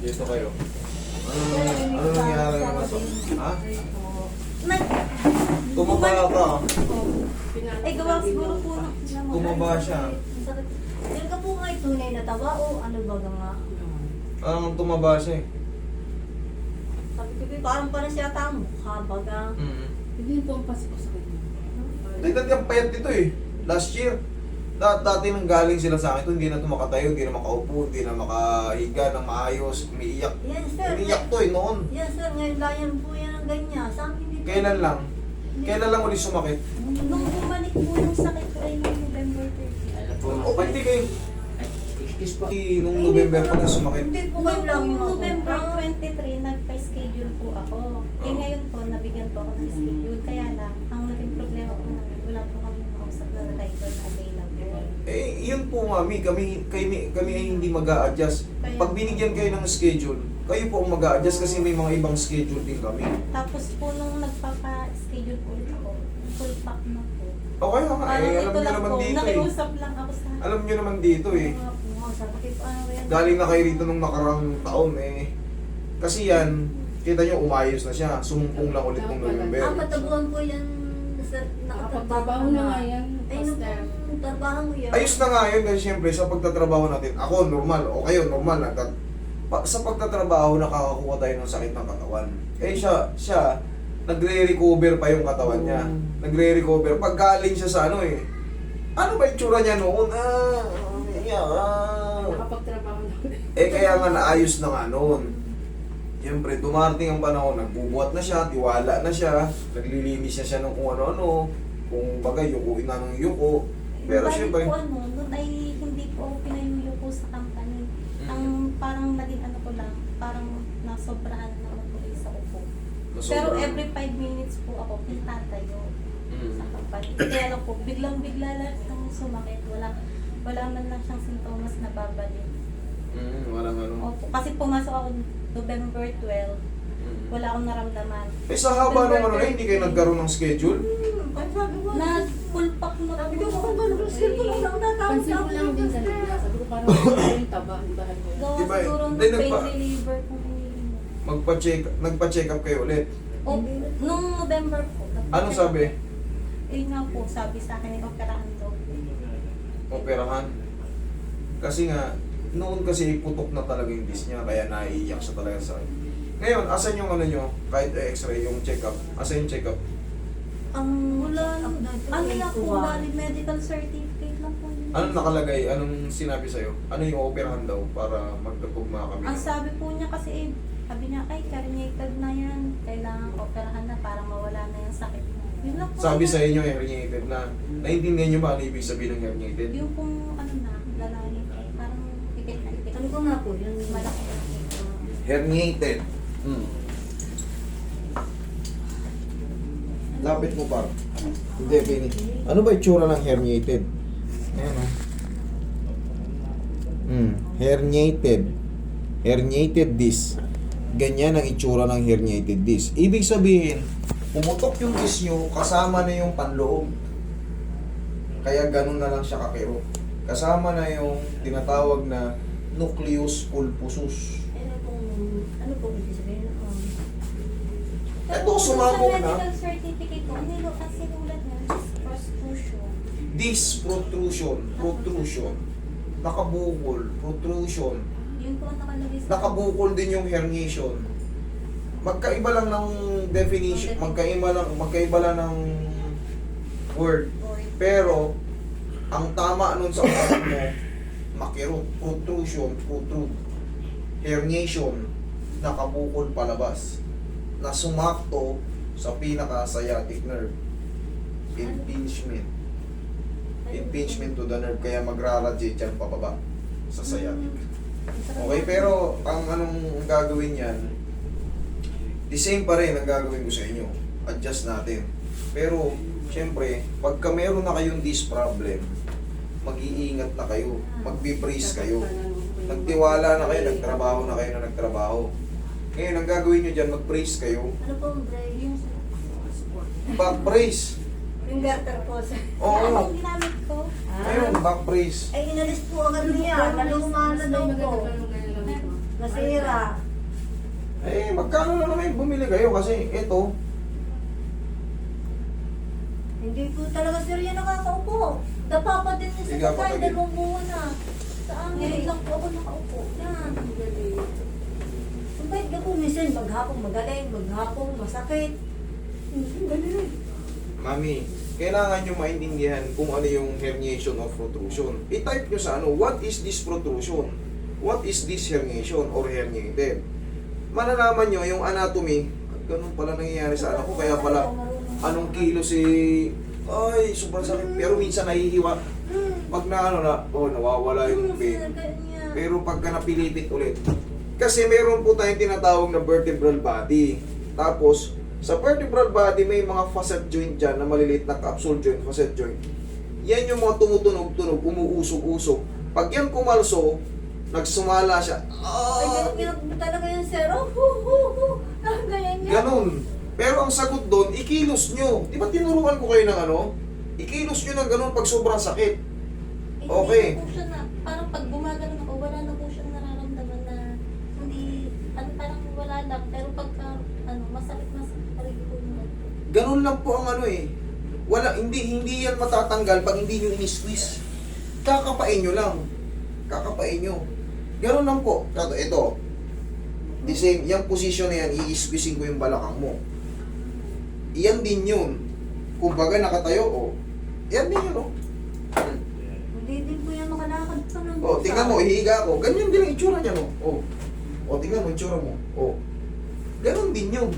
Dito kayo. Ano nangyari naman sa... Ha? Tumaba ka. Ay, gawa siguro po na. Tumaba siya. Yan ka po nga tunay na tawa o ano ba nga? Parang tumaba siya eh. Sabi ko, parang siya tang mukha baga. Hindi po ang pasok sa kanya. Dagdag yung payat dito eh. Last year. Dati nang galing sila sa akin, hindi na ito makatayo, hindi na makaupo, hindi na makahiga ng maayos, umiiyak. Yes, sir. Umiiyak to eh noon. Yes, sir. Ngayon layan po yan ng ganyan. Sa akin dito. Kailan lang? Kailan lang ulit sumakit? Nung bumalik po yung sakit ko ay noong November 30. O ba't di kayo? Nung November pa na sumakit. Hindi po kayo lang yung November 23, nagpa-schedule po ako. Eh ngayon po, nabigyan po ako ng schedule. Kaya lang, ang naging problema po namin, wala po kami makausap na writer na available. Eh, yun po mami, kami ay hindi mag-a-adjust. Pag binigyan kayo ng schedule, kayo po ang mag-a-adjust kasi may mga ibang schedule din kami. Tapos po nung nagpapa-schedule po ulit ako, full pack na po. Okay nga, Parang alam ito nyo lang naman po, dito eh. nakiusap lang ako sa... Alam nyo naman dito eh. Sabi ko, ano ba yan? Galing na kayo rito nung nakarang taon eh. Kasi yan, kita nyo umayos na siya. Sumumpong lang ulit nung November. Matabuhan po yan sa Nakapagtrabaho na nga yan. Ay, nung trabaho mo yan. Ayos na nga yun kasi syempre sa pagtatrabaho natin, ako normal, o kayo normal, sa pagtatrabaho nakakakuha tayo ng sakit ng katawan. Eh siya nagre-recover pa yung katawan niya. Nagre-recover. Pag galing siya sa ano eh. Ano ba yung tsura niya noon? Nakapagtrabaho na ulit. Eh kaya nga naayos na nga noon. Siyempre, dumarating ang panahon, nagbubuhat na siya, tiwala na siya, naglilinis na siya ng kung ano-ano, kung bagay, yukuin na ng yuko. Pero Bali siyempre, po noon ay hindi po ako pinayuyuko sa company. Ang parang naging ano ko lang, parang nasobrahan na ako po sa upo. Pero every 5 minutes po ako tatayo sa company. Kaya lang po, biglang-bigla lang ang sumakit. Wala man lang siyang sintomas na babalik. walang ano. Opo, kasi pumasok ako November 12. Wala akong naramdaman. Eh sa haba nung ano hindi kayo nagkaroon ng schedule? Na full pack na Sabi ko, pansin ko lang din sa nila. Sabi ko, parang yung taba. Di ba? Gawa Diba, siguro ng hindi, pain reliever kung Nagpa-check up kayo ulit. O, nung November po. Anong sabi? Eh nga po, sabi sa akin, operahan daw. Operahan. Kasi nga, noon kasi putok na talaga yung disc niya, kaya naiiyak siya talaga sa akin. Ngayon, asan yung ano nyo, kahit x-ray yung check-up, asan yung check-up? Wala, ano lang po, valid medical certificate lang po. Anong nakalagay? Anong sinabi sa'yo? Ano yung operahan daw para magkatugma kami? Ang sabi po niya kasi, sabi niya, ay, herniated na yan. Kailangan operahan na para mawala na yung sakit mo. Yun lang po. Sabi sa inyo, herniated na. Naintindihan nyo ba ano ibig sabihin ng herniated? Yung pong, ano na, lalangin. Parang ipit na ipit. Ano ko nga po, yung Malaki na Herniated. Lapit mo par. Hindi, Penny. Ano ba itsura ng herniated? Ayan o. Herniated. Herniated disc. Ganyan ang itsura ng herniated disc. Ibig sabihin, pumutok yung disc nyo, kasama na yung panloob. Kaya ganun na lang siya kakiro. Kasama na yung tinatawag na nucleus pulposus. ano po ibig sabihin? Ito, sumabog na. Medical certificate ko, hindi ko kasi ulat niya, prostitution. Disc protrusion. Protrusion. Nakabukol. Protrusion. Yun po ang nakalagay sa... Nakabukol din yung herniation. Magkaiba lang ng definition, magkaiba lang ng word. Pero ang tama nun sa utak mo, makirot, protrusion, protrude, herniation, nakabukol palabas, na sumakto sa pinaka-sciatic nerve. Impingement. Impingement to the nerve, kaya magra-radiate yan pababa sa sciatic. Okay, pero ang anong gagawin yan, the same pa rin ang gagawin ko sa inyo. Adjust natin. Pero, syempre, pagka meron na kayong this problem, mag-iingat na kayo. Mag-be-brace kayo. Nagtiwala na kayo, nagtrabaho na kayo na nagtrabaho. Ngayon, ang gagawin nyo dyan, mag-brace kayo. Ano po ang brace? Yung Back brace. garter po sa... Oo. Ang ginamit ko. Ngayon, back brace. Ay, inalis po agad niya. Naluma na daw po. Nasira. Eh, magkano na naman bumili kayo kasi ito, Hindi po talaga sir yan nakakaupo. Dapa pa din niya sa Sige, pagkain, patagin. 2 buwan na. Sa amin, lang po ako nakaupo. Yan. Ang bait ka po, minsan maghapong magaling, maghapong masakit. Galing. Mami, kailangan nyo maintindihan kung ano yung herniation of protrusion. I-type nyo sa ano, what is this protrusion? What is this herniation or herniated? Malalaman nyo yung anatomy, ganun pala nangyayari sa anak ko, kaya pala anong kilo si... Ay, sobrang sakit. Pero minsan nahihiwa. Pag na ano na, oh, nawawala yung pain. Pero pagka napilipit ulit. Kasi meron po tayong tinatawag na vertebral body. Tapos, sa vertebral body, may mga facet joint dyan na maliliit na capsule joint, facet joint. Yan yung mga tumutunog-tunog, umuusog-usog. Pag yan kumalso, nagsumala siya. Ay, ganyan talaga yung sir. Oh, hu. Ganyan niya. Ganun. Pero ang sagot doon, ikilos nyo. Di ba tinuruan ko kayo ng ano? Ikilos nyo ng ganun pag sobrang sakit. Okay. Hindi na po siya na, parang pag gumagano ako, wala na po siyang nararamdaman na hindi, ano, parang wala lang. Pero pagka, masakit na sa sarili ko yung Ganun lang po ang ano eh. Wala, hindi yan matatanggal pag hindi nyo ini-squeeze. Kakapain nyo lang. Kakapain nyo. Ganun lang po. Ito. The same, yung position na yan, i-squeezing ko yung balakang mo. Iyan din yun. Kumbaga nakatayo, oh. Yan din yun, oh. Hindi din po yan makalakad pa ng Oh, tingnan mo, ihiga ko. Ganyan din ang itsura niya, no? Oh. Oh, tingnan mo, itsura mo. Oh. Ganon din yun.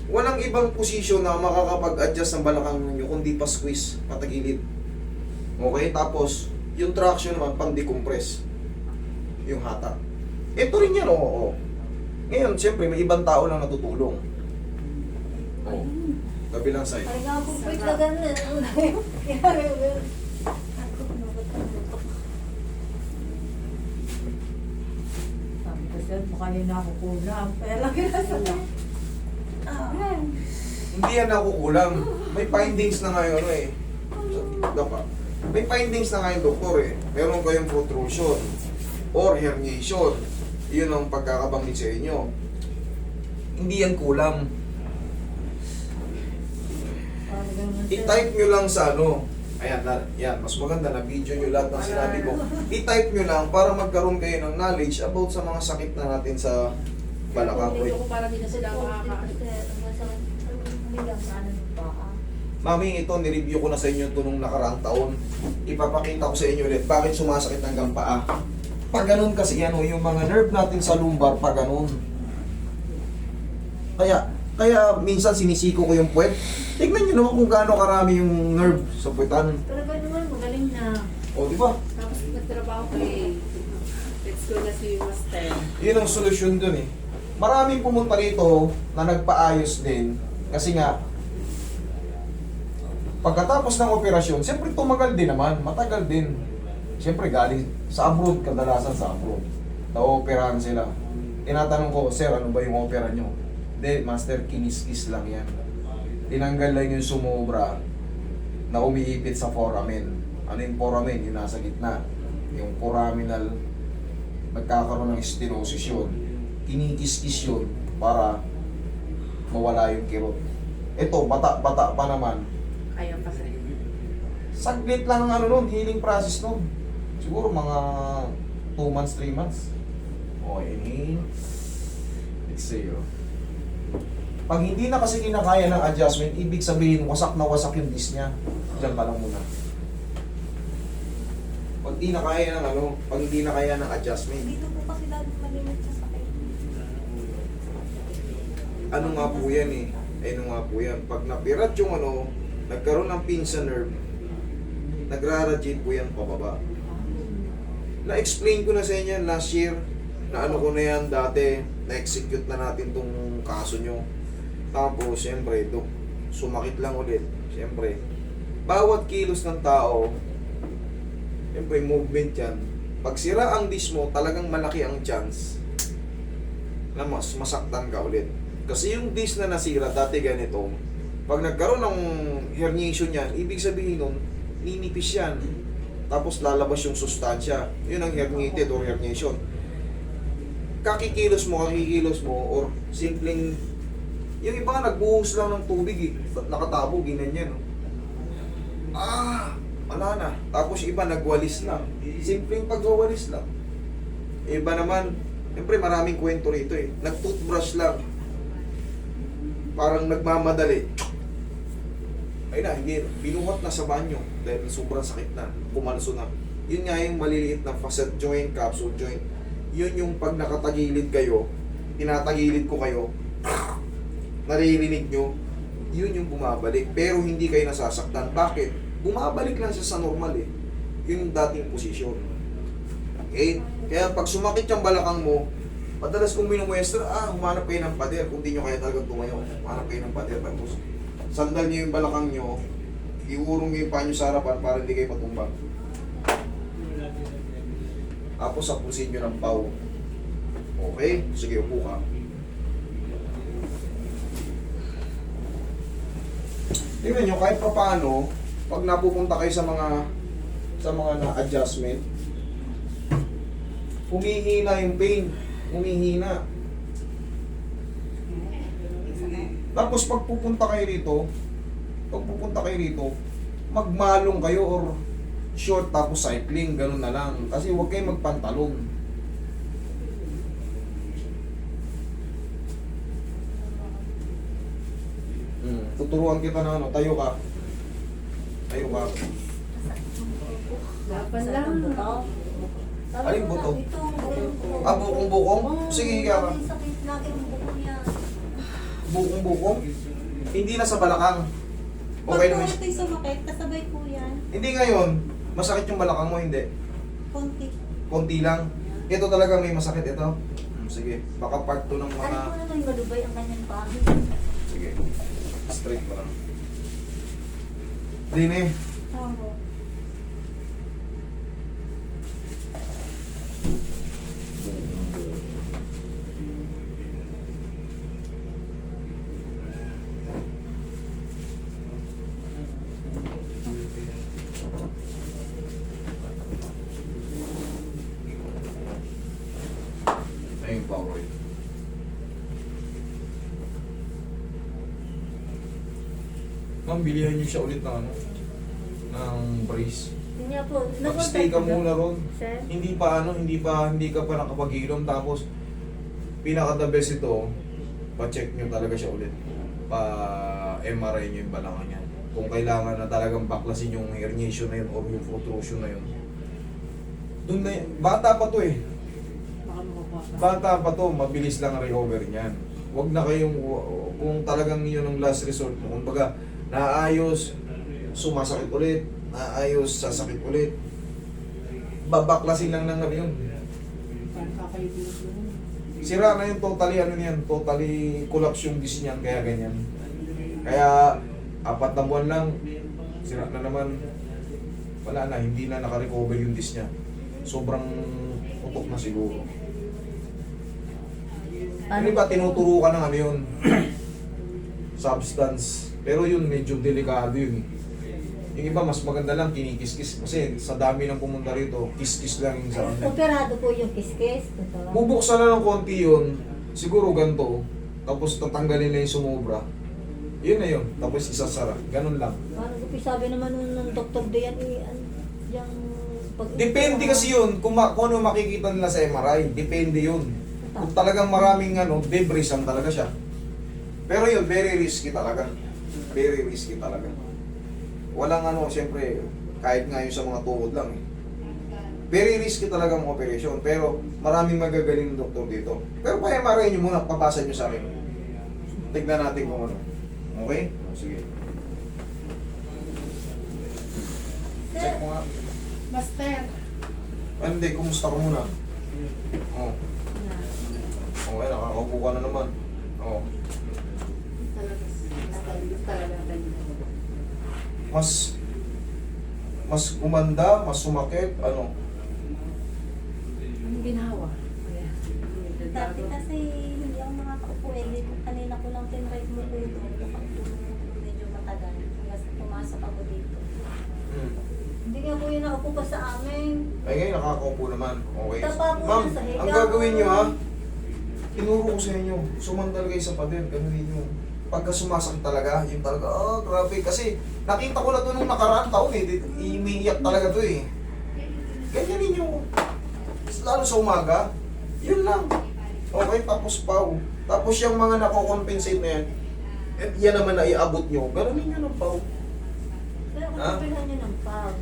Walang ibang posisyon na makakapag-adjust ng balakang ninyo kundi pa squeeze, patagilid. Okay, tapos yung traction naman pang decompress. Yung hatak. Ito rin yan, oo. Ngayon, siyempre, may ibang tao lang natutulong. Oh. Kabilang side. Ay nga po, wait na gano'n. Sabi ko sir, mukha niyo na ako kulang. Kaya lang kinasala. Hindi yan nakukulang. May findings na ngayon, ano eh. Dapat. May findings na ngayon, doktor eh. Meron kayong protrusion or herniation. Yun ang pagkakabanggit sa inyo. Hindi yan kulang. I-type nyo lang sa ano. Ayan, yan. Mas maganda na video nyo lahat ng sinabi ko. I-type nyo lang para magkaroon kayo ng knowledge about sa mga sakit na natin sa balakang. Medyo ko para di na sila makakaano. Mami, ito, nireview ko na sa inyo ito nung nakaraang taon. Ipapakita ko sa inyo ulit bakit sumasakit hanggang paa. Pag ganun kasi yan, yung mga nerve natin sa lumbar, pag ganun. Kaya minsan sinisiko ko yung puwet. Tignan nyo naman kung gaano karami yung nerve sa puwetan. Pero ba naman, magaling na. O, di ba? Tapos nagtrabaho ko eh. Let's go na si Master. Yun ang solusyon dun eh. Maraming pumunta rito na nagpaayos din. Kasi nga, pagkatapos ng operasyon, siyempre tumagal din naman, matagal din. Siyempre galing sa abroad, kadalasan sa abroad. Na-operahan sila. Tinatanong ko, sir, ano ba yung opera nyo? Hindi, master, kinis-kis lang yan. Tinanggal lang yung sumobra na umiipit sa foramen. Ano yung foramen? Yung nasa gitna. Yung foraminal, nagkakaroon ng stenosis yun. Kinikis-kis yun para mawala yung kirot. Ito, bata-bata pa naman. Ayaw pa sa inyo. Saglit lang ang ano nun, healing process nun. Siguro mga 2 months, 3 months. O, inhale. Exhale. Pag hindi na kasi kinakaya ng adjustment, ibig sabihin, wasak na wasak yung disc niya. Diyan ka lang muna. Pag hindi na kaya ng ano, pag hindi na kaya ng adjustment. Dito po kasi lalo malimit sa sakit. Ano nga po yan eh. Ano nga po yan. Pag napirat yung ano, nagkaroon ng pin sa nerve, nagraradiate po yan pababa. Na-explain ko na sa inyo last year, na ano ko na yan dati, na-execute na natin tong kaso nyo. Tapos, siyempre, sumakit lang ulit. Siyempre, bawat kilos ng tao, siyempre, movement yan. Pag sira ang disc mo, talagang malaki ang chance na mas masaktan ka ulit. Kasi yung disc na nasira, dati ganito, pag nagkaroon ng herniation yan, ibig sabihin nun, ninipis yan. Tapos lalabas yung sustansya. Yun ang herniated or herniation. kakikilos mo, or simpleng, yung iba nga nagbuhos lang ng tubig eh, nakatabo, ginanyan. Wala na. Tapos yung iba nagwalis lang. Simpleng pagwawalis lang. Iba naman, siyempre maraming kwento rito eh. Nag-toothbrush lang. Parang nagmamadali. Ay na, hindi. Binuhat na sa banyo dahil sobrang sakit na. Pumalso na. Yun nga yung maliliit na facet joint, capsule joint. Yun yung pag nakatagilid kayo, tinatagilid ko kayo, naririnig nyo, yun yung bumabalik. Pero hindi kayo nasasaktan. Bakit? Bumabalik lang siya sa normal eh. Yun yung dating posisyon. Okay? Kaya pag sumakit yung balakang mo, madalas kung minumuestra, humanap kayo ng pader. Kung di nyo kaya talagang tumayo, humanap kayo ng pader. Tapos, sandal nyo yung balakang nyo, iurong nyo yung panyo sa harapan para hindi kayo matumbang. Tapos, sapusin nyo ng pau. Okay? Sige, upo ka. Tingnan nyo, kahit pa paano, pag napupunta kayo sa mga na-adjustment, humihina yung pain. Humihina. Tapos pag pupunta kayo rito, magmalong kayo or short tapos cycling, ganun na lang. Kasi huwag kayong magpantalon. Tuturuan kita na ano, tayo ka. Tayo ka. Laban Sa lang. buto. Aling buto? Ito, Bukong-bukong? Sige, ka. Sakit lagi ang buko niya. Bukong-bukong? Hindi na sa balakang. Pag Okay po naman. ito'y sumakit, kasabay po yan. Hindi ngayon, masakit yung balakang mo, hindi. Konti. Konti lang. Ito talaga may masakit ito. Sige, baka part 2 ng mga... Ano po na ito yung malubay ang kanyang pahit. Sige, straight mo lang. Dine, Oo. ayun pa ako. Ma'am, bilihan niyo siya ulit ng ano? Ng brace. Yun nga po. Mag-stay ka muna ron. Sir? Hindi ka pa nakapag-ilom, tapos pinaka-the best ito, pa-check nyo talaga siya ulit. Pa-MRI nyo yung balakang niya. Kung kailangan na talagang baklasin yung herniation na yun o yung protrusion na yun. Doon na bata pa to eh. Baka makukuha pa. Bata pa to, mabilis lang ang recovery niyan. Huwag na kayong, kung talagang yun ang last resort mo, kumbaga, naayos, sumasakit ulit, naayos, sasakit ulit. Babaklasin lang ng ano yun. Parang kakayutin mo. Sira na yung totally ano niyan, totally collapse yung disc niyan, kaya ganyan. Kaya 4 na buwan lang, sira na naman. Wala na, hindi na naka-recover yung disc niya. Sobrang utok na siguro. Ano ba tinuturo ka ng ano yun? Substance. Pero yun, medyo delikado yun. Yung iba, mas maganda lang kinikis-kis. Kasi sa dami ng pumunta rito, kiss-kiss lang yung sa kanya. Operado po yung kiskis. Totoo. Bubuksan na ng konti yun, siguro ganito, tapos tatanggalin na yung sumobra. Yun na yun, tapos isasara. Ganun lang. Parang sabi naman ng Dr. Dayan, yung Depende kasi yun, kung ano makikita nila sa MRI. Depende yun. Kung talagang maraming debris ang talaga siya. Pero yun, very risky talaga. Very risky talaga. Walang siyempre, kahit nga yun sa mga tuhod lang eh. Very risky talaga ang operation, pero maraming magagaling ng doktor dito. Pero pa-MRI nyo muna, papasa nyo sa akin. Tignan natin kung ano. Okay? Sige. Check mo nga. Master. Hindi, kumusta ko muna? Oo. Okay, nakakaupo ka na naman. Oo. Talaga. Mas umanda, mas sumakit, ano? Ang ginawa. Dati kasi hindi ako makakaupo eh. Kanina ko lang tinry mo po ito. Medyo matagal. Hanggang sa pumasok ako dito. Hindi nga po yun nakaupo pa sa amin. Ay ngayon, nakakaupo naman. Okay. Tapa po Ma'am, yan sa higa. ang gagawin nyo ha, Tinuro ko sa inyo, sumandal kayo sa pader, ganun ninyo. Pagka sumasakit talaga, yung talaga, grabe. Kasi nakita ko na to nung nakaraang taon eh, umiiyak talaga to eh. Ganyan ninyo. Lalo sa umaga, yun lang. Okay, tapos pau. Tapos yung mga nako-compensate na yan, at yan naman na iabot nyo, ganun ninyo ng pau. Kaya kung Ha? kapilan niya ng pag.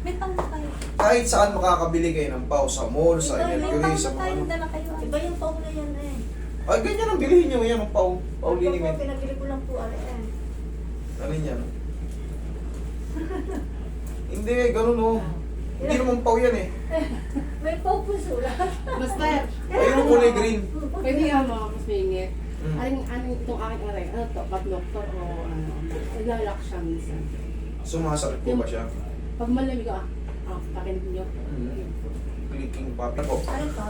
May pang na kayo. Kahit saan makakabili kayo ng pau, sa mall, sa May May Mercury, pang sa na mga tayo, ano. dala kayo. Iba yung pau na yan eh. Ay, ganyan ang bilhin nyo, yan ang pau. Pau Ako po, liniment. pinabili ko lang po eh. Ano yan? Hindi, ganun oh. Hindi naman pau yan eh. May pau po sula. Master, Ayun ang kulay green. pwede nga mga mas maingit. Mm. Anong itong aking aray? Ano to? Pag-doktor o ano? Naglalak siya minsan. Sumasakit po ba siya? Pag malamig pakinig niyo. Clicking papi ko. Ano pa?